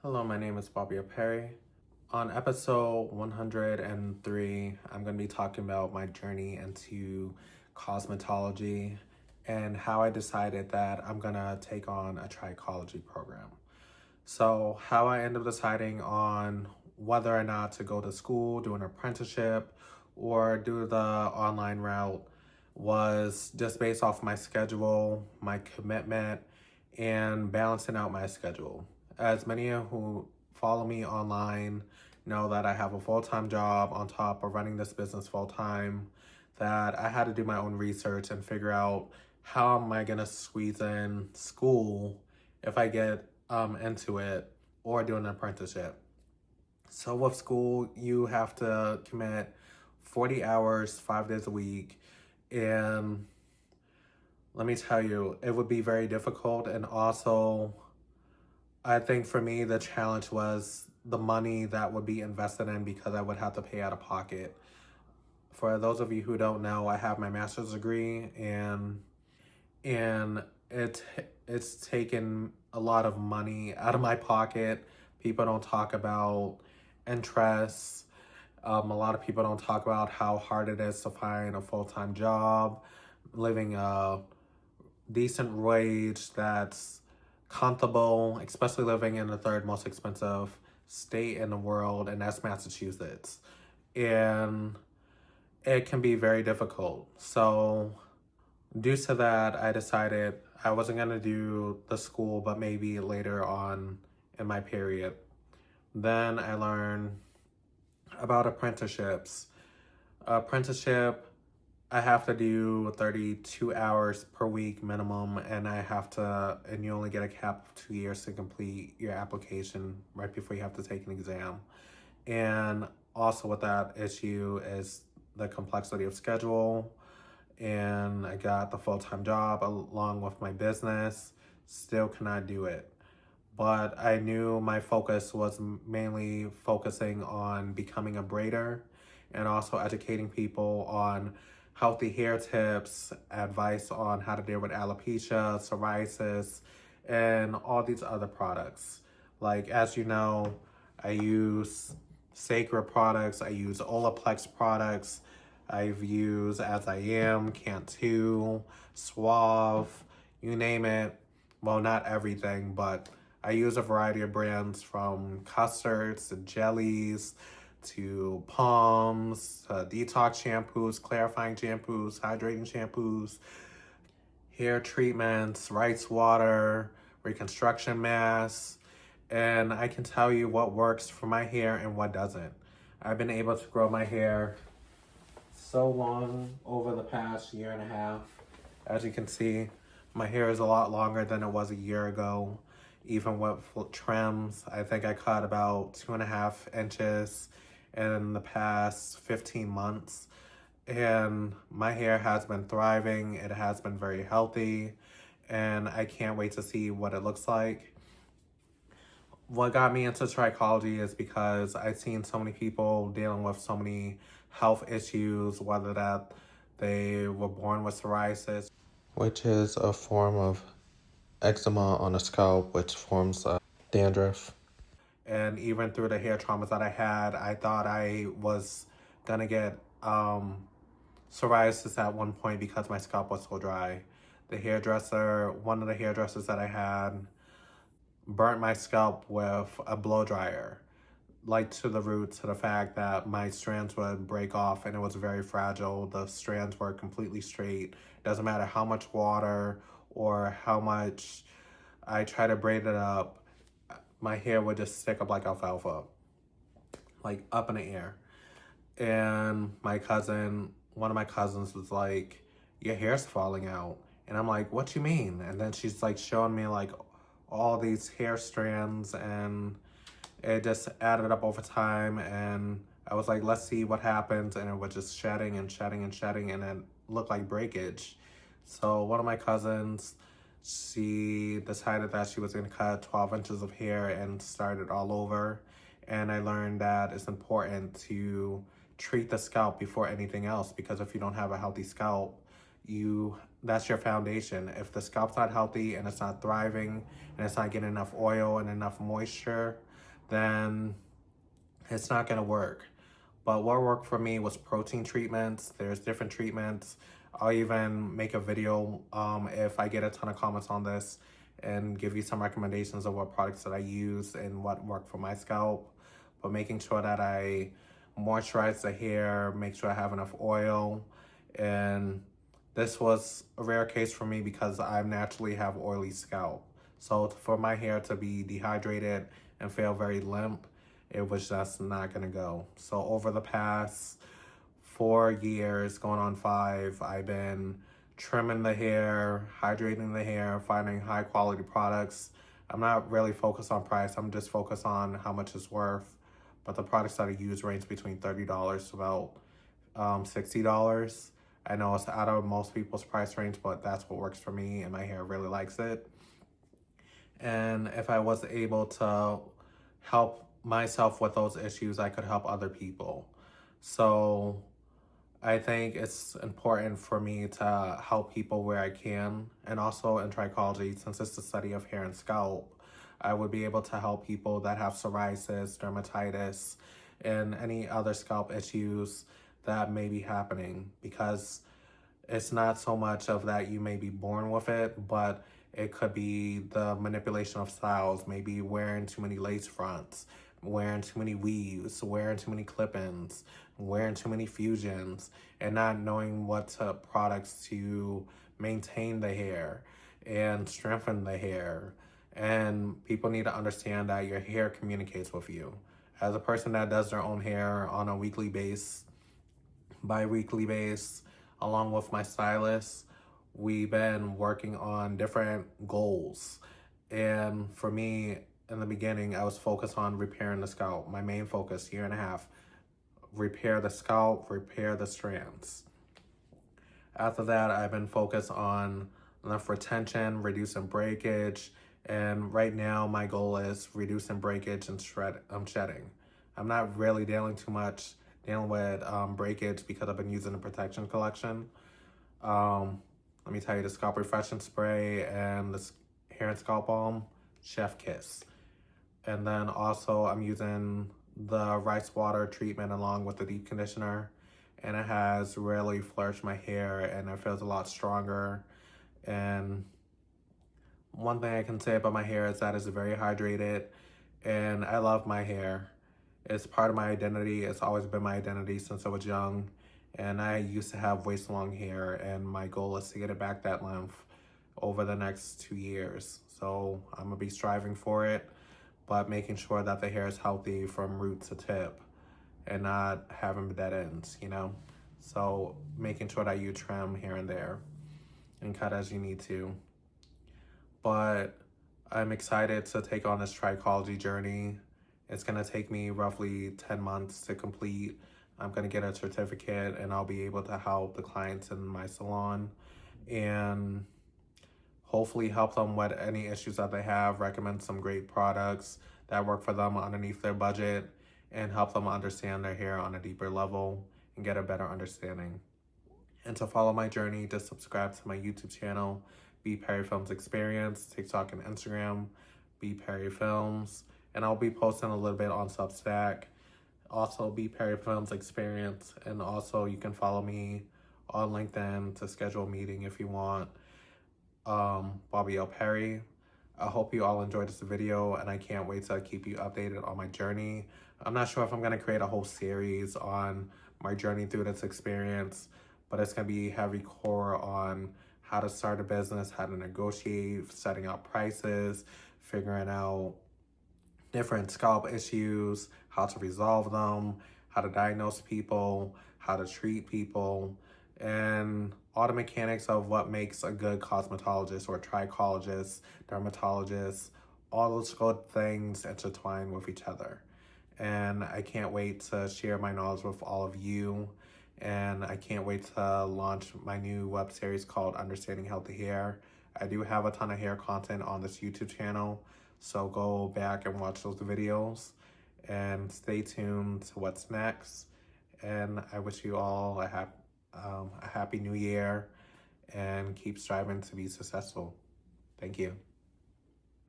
Hello, my name is BPerry. On episode 103, I'm going to be talking about my journey into cosmetology and how I decided that I'm going to take on a trichology program. So, how I ended up deciding on whether or not to go to school, do an apprenticeship, or do the online route was just based off my schedule, my commitment, and balancing out my schedule. As many who follow me online know that I have a full-time job on top of running this business full-time, that I had to do my own research and figure out how am I going to squeeze in school if I get into it or do an apprenticeship. So with school, you have to commit 40 hours, 5 days a week. And let me tell you, it would be very difficult. And also, I think for me, the challenge was the money that would be invested in because I would have to pay out of pocket. For those of you who don't know, I have my master's degree and it's taken a lot of money out of my pocket. People don't talk about interest. A lot of people don't talk about how hard it is to find a full-time job, living a decent wage that's comfortable, especially living in the third most expensive state in the world, and that's Massachusetts. And it can be very difficult. So due to that, I decided I wasn't going to do the school, but maybe later on in my period. Then I learned about apprenticeships. Apprenticeship, I have to do 32 hours per week minimum, and and you only get a cap of 2 years to complete your application right before you have to take an exam. And also with that issue is the complexity of schedule, and I got the full-time job along with my business. Still cannot do it. But I knew my focus was mainly focusing on becoming a braider and also educating people on healthy hair tips, advice on how to deal with alopecia, psoriasis, and all these other products. Like, as you know, I use Sacred products, I use Olaplex products, I've used As I Am, Cantu, Suave, you name it. Well, not everything, but I use a variety of brands from custards to jellies to palms, to detox shampoos, clarifying shampoos, hydrating shampoos, hair treatments, rice water, reconstruction masks, and I can tell you what works for my hair and what doesn't. I've been able to grow my hair so long over the past year and a half. As you can see, my hair is a lot longer than it was a year ago. Even with trims, I think I cut about 2.5 inches in the past 15 months. And my hair has been thriving. It has been very healthy. And I can't wait to see what it looks like. What got me into trichology is because I've seen so many people dealing with so many health issues, whether that they were born with psoriasis, which is a form of eczema on the scalp, which forms dandruff. And even through the hair traumas that I had, I thought I was gonna get psoriasis at one point because my scalp was so dry. One of the hairdressers that I had, burnt my scalp with a blow dryer, like to the root, to the fact that my strands would break off and it was very fragile. The strands were completely straight. Doesn't matter how much water or how much I try to braid it up, my hair would just stick up like alfalfa, like up in the air. And one of my cousins was like, your hair's falling out. And I'm like, what you mean? And then she's like showing me like all these hair strands, and it just added up over time. And I was like, let's see what happens. And it was just shedding and shedding and shedding, and it looked like breakage. So one of my cousins, she decided that she was going to cut 12 inches of hair and start it all over. And I learned that it's important to treat the scalp before anything else, because if you don't have a healthy scalp, that's your foundation. If the scalp's not healthy and it's not thriving and it's not getting enough oil and enough moisture, then it's not gonna work. But what worked for me was protein treatments. There's different treatments. I'll even make a video if I get a ton of comments on this and give you some recommendations of what products that I use and what worked for my scalp. But making sure that I moisturize the hair, make sure I have enough oil. And this was a rare case for me because I naturally have oily scalp. So for my hair to be dehydrated and feel very limp, it was just not gonna go. So over the past 4 years, going on 5, I've been trimming the hair, hydrating the hair, finding high quality products. I'm not really focused on price. I'm just focused on how much it's worth. But the products that I use range between $30 to about $60. I know it's out of most people's price range, but that's what works for me, and my hair really likes it. And if I was able to help myself with those issues, I could help other people. So I think it's important for me to help people where I can. And also in trichology, since it's the study of hair and scalp, I would be able to help people that have psoriasis, dermatitis, and any other scalp issues that may be happening, because it's not so much of that you may be born with it, but it could be the manipulation of styles, maybe wearing too many lace fronts, wearing too many weaves, wearing too many clip-ins, wearing too many fusions, and not knowing what products to maintain the hair and strengthen the hair. And people need to understand that your hair communicates with you. As a person that does their own hair on a weekly base, bi-weekly base, along with my stylist, we've been working on different goals. And for me, in the beginning, I was focused on repairing the scalp. My main focus, 1.5 years, repair the scalp, repair the strands. After that, I've been focused on lymph retention, reducing breakage, and right now my goal is reducing breakage and shedding. I'm not really dealing with breakage because I've been using the protection collection. Let me tell you, the scalp refreshing spray and the hair and scalp balm, chef kiss. And then also I'm using the rice water treatment along with the deep conditioner, and it has really flourished my hair and it feels a lot stronger. And one thing I can say about my hair is that it's very hydrated, and I love my hair. It's part of my identity. It's always been my identity since I was young. And I used to have waist long hair, and my goal is to get it back that length over the next 2 years. So I'm gonna be striving for it, but making sure that the hair is healthy from root to tip and not having dead ends, you know? So making sure that you trim here and there and cut as you need to. But I'm excited to take on this trichology journey. It's gonna take me roughly 10 months to complete. I'm gonna get a certificate and I'll be able to help the clients in my salon and hopefully help them with any issues that they have, recommend some great products that work for them underneath their budget, and help them understand their hair on a deeper level and get a better understanding. And to follow my journey, just subscribe to my YouTube channel, BPerryFilms Experience, TikTok and Instagram, BPerryFilms, and I'll be posting a little bit on Substack. Also, BPerryFilms Experience, and also you can follow me on LinkedIn to schedule a meeting if you want. Bobby L. Perry. I hope you all enjoyed this video, and I can't wait to keep you updated on my journey. I'm not sure if I'm gonna create a whole series on my journey through this experience, but it's gonna be heavy core on how to start a business, how to negotiate, setting out prices, figuring out different scalp issues, how to resolve them, how to diagnose people, how to treat people, and all the mechanics of what makes a good cosmetologist or trichologist, dermatologist. All those good things intertwine with each other. And I can't wait to share my knowledge with all of you. And I can't wait to launch my new web series called Understanding Healthy Hair. I do have a ton of hair content on this YouTube channel, so go back and watch those videos and stay tuned to what's next. And I wish you all a happy new year, and keep striving to be successful. Thank you.